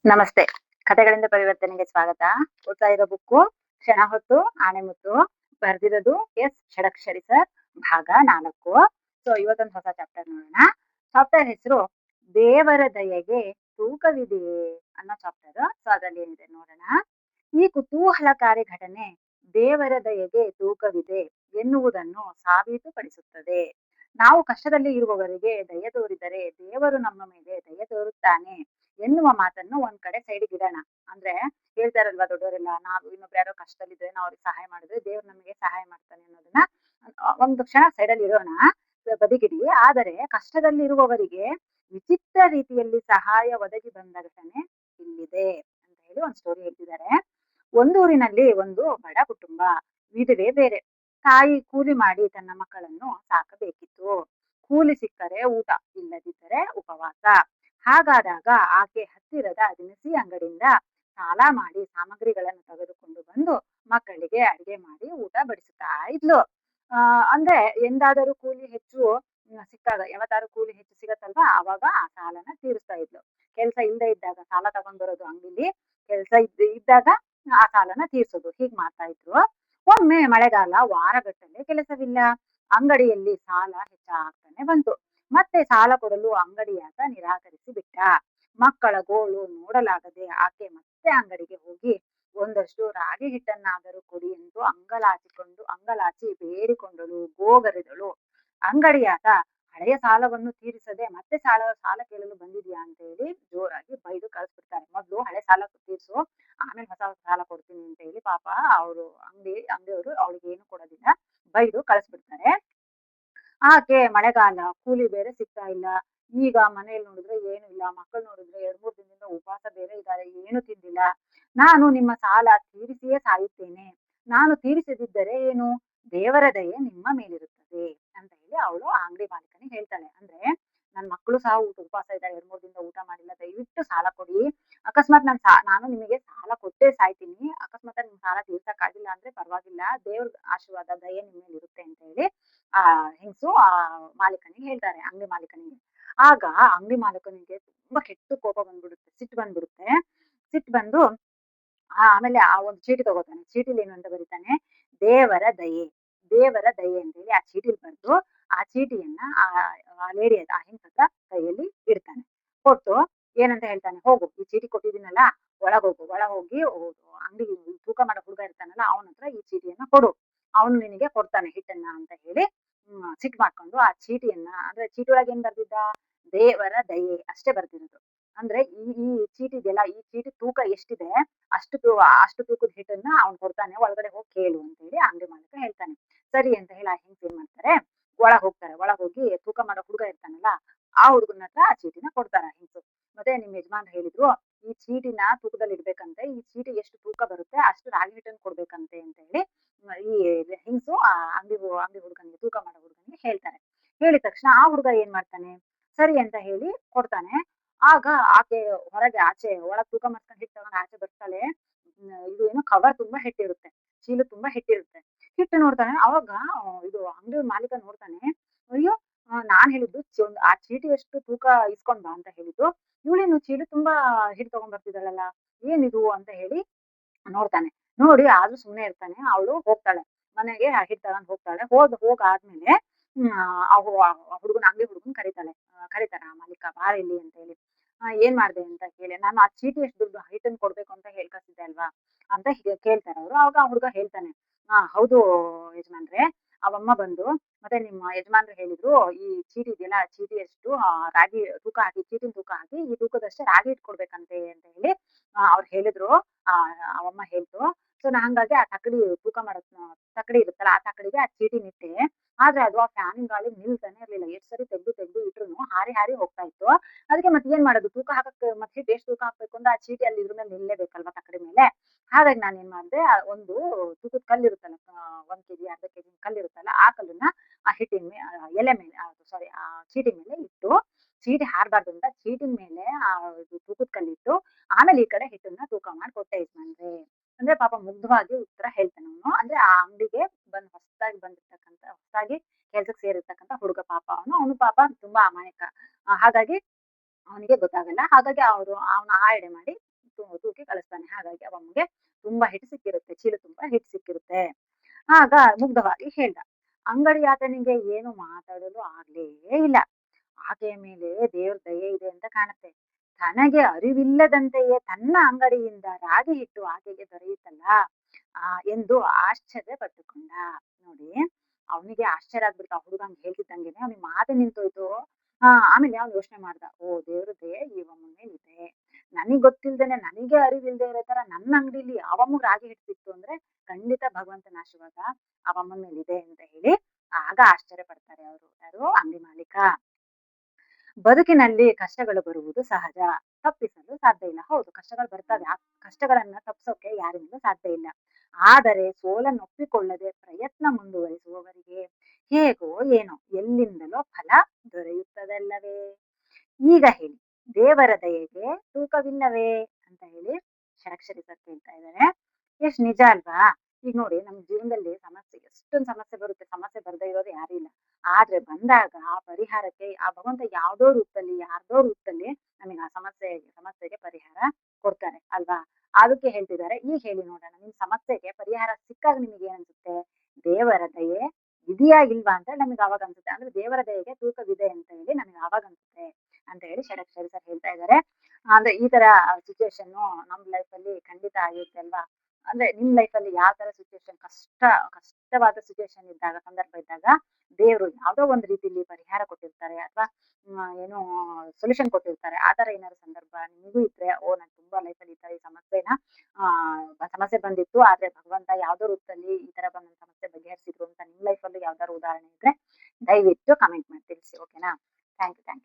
ನಮಸ್ತೆ. ಕಥೆಗಳಿಂದ ಪರಿವರ್ತನೆಗೆ ಸ್ವಾಗತ. ಓದ್ತಾ ಇರೋ ಬುಕ್ಕು ಕ್ಷಣ ಹೊತ್ತು ಆಣೆಮುತ್ತು. ಬರ್ದಿರೋದು ಎಸ್ ಷಡಕ್ಷರಿ ಸರ್. ಭಾಗ 4. ಇವತ್ತೊಂದು ಹೊಸ ಚಾಪ್ಟರ್ ನೋಡೋಣ. ಚಾಪ್ಟರ್ ಹೆಸರು ದೇವರ ದಯೆಗೆ ತೂಕವಿದೆಯೇ ಅನ್ನೋ ಚಾಪ್ಟರ್. ಅದ್ರಲ್ಲಿ ಏನಿದೆ ನೋಡೋಣ. ಈ ಕುತೂಹಲಕಾರಿ ಘಟನೆ ದೇವರ ದಯೆಗೆ ತೂಕವಿದೆ ಎನ್ನುವುದನ್ನು ಸಾಬೀತುಪಡಿಸುತ್ತದೆ. ನಾವು ಕಷ್ಟದಲ್ಲಿ ಇರುವವರಿಗೆ ದಯೆ ತೋರಿದರೆ ದೇವರು ನಮ್ಮ ಮೇಲೆ ದಯೆ ತೋರುತ್ತಾನೆ ಎನ್ನುವ ಮಾತನ್ನು ಒಂದ್ ಕಡೆ ಸೈಡ್‌ಗೆ ಇಡೋಣ. ಅಂದ್ರೆ ಹೇಳ್ತಾರಲ್ವಾ ದೊಡ್ಡವರೆಲ್ಲ, ನಾವು ಇನ್ನೊಬ್ರು ಯಾರೋ ಕಷ್ಟದಲ್ಲಿದ್ರೆ ನಾವು ಅವ್ರಿಗೆ ಸಹಾಯ ಮಾಡಿದ್ರೆ ದೇವ್ರು ನಮಗೆ ಸಹಾಯ ಮಾಡ್ತಾನೆ ಅನ್ನೋದನ್ನ ಒಂದು ಕ್ಷಣ ಸೈಡಲ್ಲಿ ಇಡೋಣ, ಬದಿಗಿಡಿ. ಆದರೆ ಕಷ್ಟದಲ್ಲಿರುವವರಿಗೆ ವಿಚಿತ್ರ ರೀತಿಯಲ್ಲಿ ಸಹಾಯ ಒದಗಿ ಬಂದ ಘಟನೆ ಇಲ್ಲಿದೆ ಅಂತ ಹೇಳಿ ಒಂದು ಸ್ಟೋರಿ ಹೇಳ್ತಿದ್ದಾರೆ. ಒಂದೂರಿನಲ್ಲಿ ಒಂದು ಬಡ ಕುಟುಂಬ. ವಿಧವೆ ಬೇರೆ. ತಾಯಿ ಕೂಲಿ ಮಾಡಿ ತನ್ನ ಮಕ್ಕಳನ್ನು ಸಾಕಬೇಕಿತ್ತು. ಕೂಲಿ ಸಿಕ್ಕರೆ ಊಟ, ಇಲ್ಲದಿದ್ದರೆ ಉಪವಾಸ. ಹಾಗಾದಾಗ ಆಕೆ ಹತ್ತಿರದ ದಿನಸಿ ಅಂಗಡಿಯಿಂದ ಸಾಲ ಮಾಡಿ ಸಾಮಗ್ರಿಗಳನ್ನು ತೆಗೆದುಕೊಂಡು ಬಂದು ಮಕ್ಕಳಿಗೆ ಅಡಿಗೆ ಮಾಡಿ ಊಟ ಬಡಿಸುತ್ತಾ ಇದ್ಲು. ಅಂದ್ರೆ ಎಂದಾದರೂ ಕೂಲಿ ಹೆಚ್ಚು ಸಿಕ್ಕಾಗ, ಯಾವತ್ತಾದ್ರೂ ಕೂಲಿ ಹೆಚ್ಚು ಸಿಗತ್ತಲ್ವಾ, ಅವಾಗ ಆ ಸಾಲನ ತೀರಿಸ್ತಾ ಇದ್ಲು. ಕೆಲ್ಸ ಇಲ್ಲದೆ ಇದ್ದಾಗ ಸಾಲ ತಗೊಂಡ್ ಬರೋದು ಅಂಗಡಿಲಿ, ಕೆಲ್ಸ ಇದ್ದಾಗ ಆ ಸಾಲನ ತೀರ್ಸೋದು, ಹೀಗ್ ಮಾಡ್ತಾ ಇದ್ರು. ಒಮ್ಮೆ ಮಳೆಗಾಲ, ವಾರಗಟ್ಟಲೆ ಕೆಲಸವಿಲ್ಲ. ಅಂಗಡಿಯಲ್ಲಿ ಸಾಲ ಹೆಚ್ಚಾಗ್ತಾನೆ ಬಂತು. ಮತ್ತೆ ಸಾಲ ಕೊಡಲು ಅಂಗಡಿಯಾತ ನಿರಾಕರಿಸಿ ಬಿಟ್ಟ. ಮಕ್ಕಳ ಗೋಳು ನೋಡಲಾಗದೆ ಆಕೆ ಮತ್ತೆ ಅಂಗಡಿಗೆ ಹೋಗಿ ಒಂದಷ್ಟು ರಾಗಿ ಹಿಟ್ಟನ್ನಾದರೂ ಕೊಡಿ ಎಂದು ಅಂಗಲಾಚಿ ಬೇಡಿಕೊಂಡಳು, ಗೋಗರೆದಳು. ಅಂಗಡಿಯಾತ ಹಳೆಯ ಸಾಲವನ್ನು ತೀರಿಸದೆ ಮತ್ತೆ ಸಾಲ ಕೇಳಲು ಬಂದಿದ್ಯಾ ಅಂತ ಹೇಳಿ ಜೋರಾಗಿ ಬೈದು ಕಳಿಸ್ಬಿಡ್ತಾರೆ. ಮೊದ್ಲು ಹಳೆ ಸಾಲ ತೀರ್ಸು, ಆಮೇಲೆ ಹೊಸ ಸಾಲ ಕೊಡ್ತೀನಿ ಅಂತ ಹೇಳಿ ಪಾಪ ಅವರು ಅಂಗಡಿಯವರು ಅವಳಿಗೆ ಏನು ಕೊಡೋದಿಲ್ಲ, ಬೈದು ಕಳಿಸ್ಬಿಡ್ತಾರೆ. ಆಕೆ ಮಳೆಗಾಲ, ಕೂಲಿ ಬೇರೆ ಸಿಗ್ತಾ ಇಲ್ಲ. ಈಗ ಮನೇಲಿ ನೋಡಿದ್ರೆ ಏನು ಇಲ್ಲ, ಮಕ್ಕಳು ನೋಡಿದ್ರೆ 2-3 ದಿನದಿಂದ ಉಪವಾಸ ಬೇರೆ ಇದ್ದಾರೆ, ಏನು ತಿಂದಿಲ್ಲ. ನಾನು ನಿಮ್ಮ ಸಾಲ ತೀರಿಸಿಯೇ ಸಾಯುತ್ತೇನೆ. ನಾನು ತೀರಿಸದಿದ್ದರೆ ಏನು, ದೇವರ ದಯೆ ನಿಮ್ಮ ಮೇಲಿರುತ್ತದೆ ಅಂತ ಹೇಳಿ ಅವಳು ಆ ಅಂಗಡಿ ಮಾಲೀಕನಿಗೆ ಹೇಳ್ತಾಳೆ. ಅಂದ್ರೆ ನನ್ ಮಕ್ಕಳು ಸಹ ಉಪವಾಸ ಇದ್ದಾರೆ, 2-3 ದಿನದಿಂದ ಊಟ ಮಾಡಿಲ್ಲ, ದಯವಿಟ್ಟು ಸಾಲ ಕೊಡಿ. ಅಕಸ್ಮಾತ್ ನಾನು ನಿಮಗೆ ಸಾಲ ಕೊಟ್ಟೇ ಸಾಯ್ತೀನಿ, ಅಕಸ್ಮಾತ್ ನಿಮ್ ಸಾಲ ತೀರ್ಸಕ್ಕಾಗಿಲ್ಲ ಅಂದ್ರೆ ಪರವಾಗಿಲ್ಲ, ದೇವ್ರ ಆಶೀರ್ವಾದ ದಯೆ ನಿಮ್ಮ ಮೇಲೆ ಇರುತ್ತೆ ಅಂತ ಹೇಳಿ ಆ ಹೆಂಗಸು ಆ ಮಾಲೀಕನಿಗೆ ಹೇಳ್ತಾರೆ, ಅಂಗಡಿ ಮಾಲೀಕನಿಗೆ. ಆಗ ಅಂಗಡಿ ಮಾಲೀಕನಿಗೆ ತುಂಬಾ ಕೆಟ್ಟ ಕೋಪ ಬಂದ್ಬಿಡುತ್ತೆ, ಸಿಟ್ಟು ಬಂದ್ಬಿಡುತ್ತೆ. ಸಿಟ್ಟು ಬಂದು ಆಮೇಲೆ ಆ ಒಂದು ಚೀಟಿ ತಗೋತಾನೆ. ಚೀಟಿಲಿ ಏನು ಅಂತ ಬರೀತಾನೆ, ದೇವರ ದಯೆ, ದೇವರ ದಯೆ ಅಂತ ಹೇಳಿ ಆ ಚೀಟಿಲಿ ಬರೆದು ಆ ಚೀಟಿಯನ್ನ ಆ ಲೇಡಿ ಆ ಹೆಂಗಸತ್ರ ಕೈಯಲ್ಲಿ ಇಡ್ತಾನೆ. ಕೊಟ್ಟು ಏನಂತ ಹೇಳ್ತಾನೆ, ಹೋಗು, ಈ ಚೀಟಿ ಕೊಟ್ಟಿದ್ದೀನಲ್ಲ, ಒಳಗೋಗು, ಒಳಗೋಗಿ ಅಂಗಡಿ ತೂಕ ಮಾಡೋ ಹುಡುಗ ಇರ್ತಾನಲ್ಲ ಅವನ ಹತ್ರ ಈ ಚೀಟಿಯನ್ನ ಕೊಡು, ಅವನು ನಿನಗೆ ಕೊಡ್ತಾನೆ ಹಿಟ್ಟನ್ನ ಅಂತ ಹೇಳಿ ಸಿಟ್ಟು ಮಾಡ್ಕೊಂಡು ಆ ಚೀಟಿಯನ್ನ, ಅಂದ್ರೆ ಚೀಟಿ ಒಳಗೆ ಏನ್ ಬರ್ದಿದ್ದ, ದೇವರ ದಯೆ ಅಷ್ಟೇ ಬರ್ದಿರೋದು. ಅಂದ್ರೆ ಈ ಚೀಟಿ ಇದೆಯಲ್ಲ, ಈ ಚೀಟಿ ತೂಕ ಎಷ್ಟಿದೆ ಅಷ್ಟು ತೂಕದ ಹಿಟ್ಟನ್ನ ಅವ್ನು ಕೊಡ್ತಾನೆ, ಒಳಗಡೆ ಹೋಗಿ ಕೇಳು ಅಂತ ಹೇಳಿ ಅಂಗಡಿ ಮಾಲೀಕ ಹೇಳ್ತಾನೆ. ಸರಿ ಅಂತ ಹೇಳಿ ಆ ಹೆಂಗಸು ಏನ್ ಮಾಡ್ತಾರೆ, ಒಳಗ್ ಹೋಗ್ತಾರೆ. ಒಳಗ್ ಹೋಗಿ ತೂಕ ಮಾಡೋ ಹುಡುಗ ಇರ್ತಾನಲ್ಲ ಆ ಹುಡುಗನ ಹತ್ರ ಆ ಚೀಟಿನ ಕೊಡ್ತಾರ ಹೆಂಗಸು. ಮತ್ತೆ ನಿಮ್ ಯಜಮಾನ್ರು ಹೇಳಿದ್ರು, ಈ ಚೀಟಿನ ತೂಕದಲ್ಲಿ ಇಡ್ಬೇಕಂತೆ, ಈ ಚೀಟಿ ಎಷ್ಟು ತೂಕ ಬರುತ್ತೆ ಅಷ್ಟು ರಾಗಿ ಹಿಟ್ಟನ್ನು ಕೊಡ್ಬೇಕಂತೆ ಅಂತ ಹೇಳಿ ಈ ಹೆಂಗಸು ಆ ಅಂಗಡಿ ಹುಡುಗನಿಗೆ, ತೂಕ ಮಾಡೋ ಹುಡುಗನಿಗೆ ಹೇಳ್ತಾರೆ. ಹೇಳಿದ ತಕ್ಷಣ ಆ ಹುಡುಗ ಏನ್ ಮಾಡ್ತಾನೆ, ಸರಿ ಅಂತ ಹೇಳಿ ಕೊಡ್ತಾನೆ. ಆಗ ಆಕೆ ಹೊರಗೆ ಒಳಗ್ ತೂಕ ಮಾಡ್ಕೊಂಡು ಹಿಟ್ಟು ತಗೊಂಡು ಆಚೆ ಬರ್ತಾಳೆ. ಇದು ಏನು ಕವರ್ ತುಂಬಾ ಹಿಟ್ಟಿರುತ್ತೆ, ಚೀಲ ತುಂಬಾ ಹಿಟ್ಟಿರುತ್ತೆ. ಹಿಟ್ಟು ನೋಡ್ತಾನೆ. ಅವಾಗ ಇದು ಅಂಗಡಿ ಮಾಲೀಕ ನೋಡ್ತಾನೆ, ಅಯ್ಯೋ, ನಾನ್ ಹೇಳಿದ್ದು ಆ ಚೀಟಿಯಷ್ಟು ತೂಕ ಇಸ್ಕೊಂಡ್ ಬಾ ಅಂತ ಹೇಳಿದ್ದು, ಇವಳೇನು ಚೀಲ ತುಂಬಾ ಹಿಟ್ಟು ತಗೊಂಡ್ ಬರ್ತಿದ್ದಾಳಲ್ಲ, ಏನಿದು ಅಂತ ಹೇಳಿ ನೋಡ್ತಾನೆ. ನೋಡಿ ಆದ್ರೂ ಸುಮ್ನೆ ಇರ್ತಾನೆ. ಅವಳು ಹೋಗ್ತಾಳೆ ಮನೆಗೆ, ಹಿಟ್ಟು ತಗೊಂಡ್ ಹೋಗ್ತಾಳೆ. ಹೋಗಾದ್ಮೇಲೆ ಅಂಗಡಿ ಹುಡುಗನ್ ಕರೀತಾರ ಆ ಮಾಲೀಕ, ಬಾರ ಇಲ್ಲಿ ಅಂತ ಹೇಳಿ. ಏನ್ ಮಾಡ್ದೆ ಅಂತ ಕೇಳಿ, ನಾನು ಆ ಚೀಟಿ ಎಷ್ಟು ದುಡ್ಡು ಹಿಟ್ಟನ್ ಕೊಡ್ಬೇಕು ಅಂತ ಹೇಳ್ ಕಳ್ಸಿದ್ದೆ ಅಲ್ವಾ ಅಂತ ಕೇಳ್ತಾರೆ ಅವ್ರು. ಅವಾಗ ಆ ಹುಡುಗ ಹೇಳ್ತಾನೆ, ಹೌದು ಯಜಮಾನ್ರೆ, ಅವಮ್ಮ ಬಂದು ಮತ್ತೆ ನಿಮ್ಮ ಯಜಮಾನ್ರು ಹೇಳಿದ್ರು, ಈ ಚೀಟಿ ಇದೆಯಲ್ಲ, ಚೀಟಿ ಎಷ್ಟು ರಾಗಿ ತೂಕ ಹಾಕಿ, ಚೀಟಿನ ತೂಕ ಹಾಕಿ ಈ ತೂಕದಷ್ಟೇ ರಾಗಿ ಹಿಟ್ಟು ಕೊಡ್ಬೇಕಂತೆ ಅಂತ ಹೇಳಿ ಅವ್ರು ಹೇಳಿದ್ರು. ಆ ಅವಮ್ಮ ಹೇಳ್ತು. ಸೊ ಹಂಗಾಗಿ ಆ ತೂಕ ಮಾಡೋ ತಕ್ಕಡಿ ಇರುತ್ತಲ್ಲ, ಆ ತಕ್ಕಡಿಗೆ ಆ ಚೀಟಿನಿಟ್ಟೆ. ಆದ್ರೆ ಅದು ಆ ಫ್ಯಾನಿನ್ ಗಾಳಿಗೆ ನಿಲ್ತಾನೆ ಇರ್ಲಿಲ್ಲ. ಎಷ್ಟ್ ಸರಿ ತೆಗ್ದು ಇಟ್ರುನು ಹಾರಿ ಹಾರಿ ಹೋಗ್ತಾ ಇತ್ತು. ಅದಕ್ಕೆ ಮತ್ತೆ ಏನ್ ಮಾಡೋದು, ತೂಕ ಹಾಕಕ್ ಮತ್ತೆ ಹಿಟ್ಟು ಎಷ್ಟು ತೂಕ ಹಾಕ್ಬೇಕು ಅಂದ್ರೆ ಆ ಚೀಟಿ ಅಲ್ಲಿ ಇದ್ರ ಮೇಲೆ ನಿಲ್ಲೇಬೇಕಲ್ವಾ, ತಕ್ಕಡಿ ಮೇಲೆ. ಹಾಗಾಗಿ ನಾನ್ ಏನ್ ಮಾಡ್ದೆ, ಒಂದು ತೂಕದ ಕಲ್ಲ್ ಇರುತ್ತಲ್ಲ, 1 ಕೆಜಿ 1/2 ಕೆಜಿ ಕಲ್ಲ್ ಇರುತ್ತಲ್ಲ, ಆ ಕಲ್ಲನ್ನ ಆ ಹಿಟ್ಟಿನ ಎಲೆ ಮೇಲೆ, ಸಾರಿ ಆ ಚೀಟಿ ಮೇಲೆ ಇಟ್ಟು, ಚೀಟಿ ಹಾರ್ಬಾರ್ದು ಅಂತ ಚೀಟಿನ ಮೇಲೆ ತೂಕದ ಕಲ್ಲಿಟ್ಟು, ಆಮೇಲೆ ಈ ಕಡೆ ಹಿಟ್ಟನ್ನ ತೂಕ ಮಾಡಿ ಕೊಟ್ಟೆ ಯಜಮಾನ್ರೆ. ಅಂದ್ರೆ ಪಾಪ ಮುಗ್ಧವಾಗಿ ಉತ್ತರ ಹೇಳ್ತಾನೆ ಅವನು. ಅಂದ್ರೆ ಆ ಅಂಗಡಿಗೆ ಹೊಸದಾಗಿ ಕೆಲ್ಸಕ್ಕೆ ಸೇರಿರ್ತಕ್ಕಂಥ ಹುಡುಗ ಪಾಪ ಅವನು ಪಾಪ ತುಂಬಾ ಅಮಾಯಕ. ಹಾಗಾಗಿ ಅವನಿಗೆ ಗೊತ್ತಾಗಲ್ಲ. ಹಾಗಾಗಿ ಅವನ ಆ ಎಡೆ ಮಾಡಿ ತೂಕಿ ಕಳಿಸ್ತಾನೆ. ಹಾಗಾಗಿ ಅವನಿಗೆ ತುಂಬಾ ಹಿಟ್ಟು ಸಿಕ್ಕಿರುತ್ತೆ. ಚೀಲ ತುಂಬಾ ಹಿಟ್ಟು ಸಿಕ್ಕಿರುತ್ತೆ. ಆಗ ಮುಗ್ಧವಾಗಿ ಹೇಳ್ದ. ಅಂಗಡಿಯಾತನಿಗೆ ಏನು ಮಾತಾಡಲು ಆಗ್ಲೇ ಇಲ್ಲ. ಆಕೆಯ ಮೇಲೆ ದೇವ್ರ ದಯೆ ಇದೆ ಅಂತ ಕಾಣುತ್ತೆ. ತನಗೆ ಅರಿವಿಲ್ಲದಂತೆಯೇ ತನ್ನ ಅಂಗಡಿಯಿಂದ ರಾಗಿ ಹಿಟ್ಟು ಆಕೆಗೆ ದೊರೆಯುತ್ತಲ್ಲ ಎಂದು ಆಶ್ಚರ್ಯ ಪಟ್ಟುಕೊಂಡ. ನೋಡಿ, ಅವನಿಗೆ ಆಶ್ಚರ್ಯ ಆಗ್ಬಿಡ್ತು. ಆ ಹುಡುಗ ಹಂಗ್ ಹೇಳ್ತಿದ್ದಂಗೆನೆ ಅವನಿಗೆ ಮಾತು ನಿಂತೋಯ್ತು. ಆಮೇಲೆ ಅವ್ನು ಯೋಚನೆ ಮಾಡ್ದ, ಓ ದೇವ್ರ ದಯೆ ಇವನ ಮೇಲೆ ಇದೆ. ನನಗ್ ಗೊತ್ತಿಲ್ದೇನೆ, ನನಗೆ ಅರಿವಿಲ್ದೆ ಇರೋ ತರ ನನ್ನ ಅಂಗಡಿಲಿ ಅವಮ್ಮಗ್ ರಾಗಿ ಹಿಟ್ಟು ಸಿಕ್ತು ಅಂದ್ರೆ ಖಂಡಿತ ಭಗವಂತನ ಆಶೀರ್ವಾದ ಅವಮ್ಮನ ಮೇಲಿದೆ ಅಂತ ಹೇಳಿ ಆಗ ಆಶ್ಚರ್ಯ ಪಡ್ತಾರೆ ಅವರು, ಯಾರು ಅಂಗಡಿ ಮಾಲೀಕ. ಬದುಕಿನಲ್ಲಿ ಕಷ್ಟಗಳು ಬರುವುದು ಸಹಜ, ತಪ್ಪಿಸಲು ಸಾಧ್ಯ ಇಲ್ಲ. ಹೌದು, ಕಷ್ಟಗಳು ಬರ್ತವೆ. ಆ ಕಷ್ಟಗಳನ್ನ ತಪ್ಪಿಸೋಕೆ ಯಾರಿಂದಲೂ ಸಾಧ್ಯ ಇಲ್ಲ. ಆದರೆ ಸೋಲನ್ನೊಪ್ಪಿಕೊಳ್ಳದೆ ಪ್ರಯತ್ನ ಮುಂದುವರಿಸುವವರಿಗೆ ಹೇಗೋ ಏನೋ ಎಲ್ಲಿಂದಲೋ ಫಲ ದೊರೆಯುತ್ತದಲ್ಲವೇ. ಈಗ ಹೇಳಿ, ದೇವರ ದಯೆಗೆ ತೂಕವಿಲ್ಲವೇ ಅಂತ ಹೇಳಿ ಷಡಕ್ಷರಿ ಸರ್ ಕೇಳ್ತಾ ಇದ್ದಾರೆ. ಎಷ್ಟ್ ನಿಜ ಅಲ್ವಾ? ಈಗ ನೋಡಿ, ನಮ್ ಜೀವನದಲ್ಲಿ ಸಮಸ್ಯೆ ಎಷ್ಟೊಂದು ಸಮಸ್ಯೆ ಬರುತ್ತೆ. ಸಮಸ್ಯೆ ಬರ್ದೇ ಇರೋರು ಯಾರು ಇಲ್ಲ. ಆದ್ರೆ ಬಂದಾಗ ಆ ಪರಿಹಾರಕ್ಕೆ ಆ ಭಗವಂತ ಯಾವ್ದೋ ರೂಪದಲ್ಲಿ ಯಾರ್ದೋ ರೂಪದಲ್ಲಿ ನಮಗೆ ಆ ಸಮಸ್ಯೆಗೆ ಪರಿಹಾರ ಕೊಡ್ತಾರೆ ಅಲ್ವಾ? ಅದಕ್ಕೆ ಹೇಳ್ತಿದ್ದಾರೆ. ಈಗ ಹೇಳಿ ನೋಡೋಣ, ನಿಮ್ ಸಮಸ್ಯೆಗೆ ಪರಿಹಾರ ಸಿಕ್ಕಾಗ ನಿಮಗೆ ಏನ್ ಅನ್ಸುತ್ತೆ? ದೇವರ ದಯೆ ಇದೆಯಾ ಇಲ್ವಾ ಅಂತ ನಮಗೆ ಅವಾಗ ಅನ್ಸುತ್ತೆ. ಅಂದ್ರೆ ದೇವರ ದಯೆಗೆ ತೂಕವಿದೆ ಅಂತ ಹೇಳಿ ನಮಗೆ ಅವಾಗ ಅನ್ಸುತ್ತೆ ಅಂತ ಹೇಳಿ ಷಡಕ್ಷರಿ ಸರ್ ಹೇಳ್ತಾ ಇದ್ದಾರೆ. ಅಂದ್ರೆ ಈ ತರ ಸಿಚುವೇಶನ್ ನಮ್ ಲೈಫ್ ಅಲ್ಲಿ ಖಂಡಿತ ಆಗಿರುತ್ತೆ ಅಲ್ವಾ? ಅಂದ್ರೆ ನಿಮ್ ಲೈಫ್ ಅಲ್ಲಿ ಯಾವ ತರ ಸಿಚುವೇಶನ್ ಕಷ್ಟವಾದ ಸಿಚುವೇಶನ್ ಇದ್ದಾಗ, ಸಂದರ್ಭ ಇದ್ದಾಗ ದೇವ್ರು ಯಾವ್ದೋ ಒಂದ್ ರೀತಿಲಿ ಪರಿಹಾರ ಕೊಟ್ಟಿರ್ತಾರೆ ಅಥವಾ ಏನೋ ಸೊಲ್ಯೂಷನ್ ಕೊಟ್ಟಿರ್ತಾರೆ. ಆ ತರ ಏನಾದ್ರು ಸಂದರ್ಭ ನಿಮಗೂ ಇದ್ರೆ, ಓ ನಾನ್ ತುಂಬಾ ಲೈಫ್ ಅಲ್ಲಿ ಈ ತರ ಈ ಸಮಸ್ಯೆ ಬಂದಿತ್ತು, ಆದ್ರೆ ಭಗವಂತ ಯಾವ್ದೋ ರೂಪದಲ್ಲಿ ಈ ತರ ಬಂದ್ ನನ್ ಸಮಸ್ಯೆ ಬಗೆಹರಿಸಿದ್ರು ಅಂತ ನಿಮ್ ಲೈಫ್ ಅಲ್ಲಿ ಯಾವ್ದಾದ್ರು ಉದಾಹರಣೆ ಇದ್ರೆ ದಯವಿಟ್ಟು ಕಮೆಂಟ್ ಮಾಡಿ ತಿಳಿಸಿ. ಓಕೆನಾ? Thank you.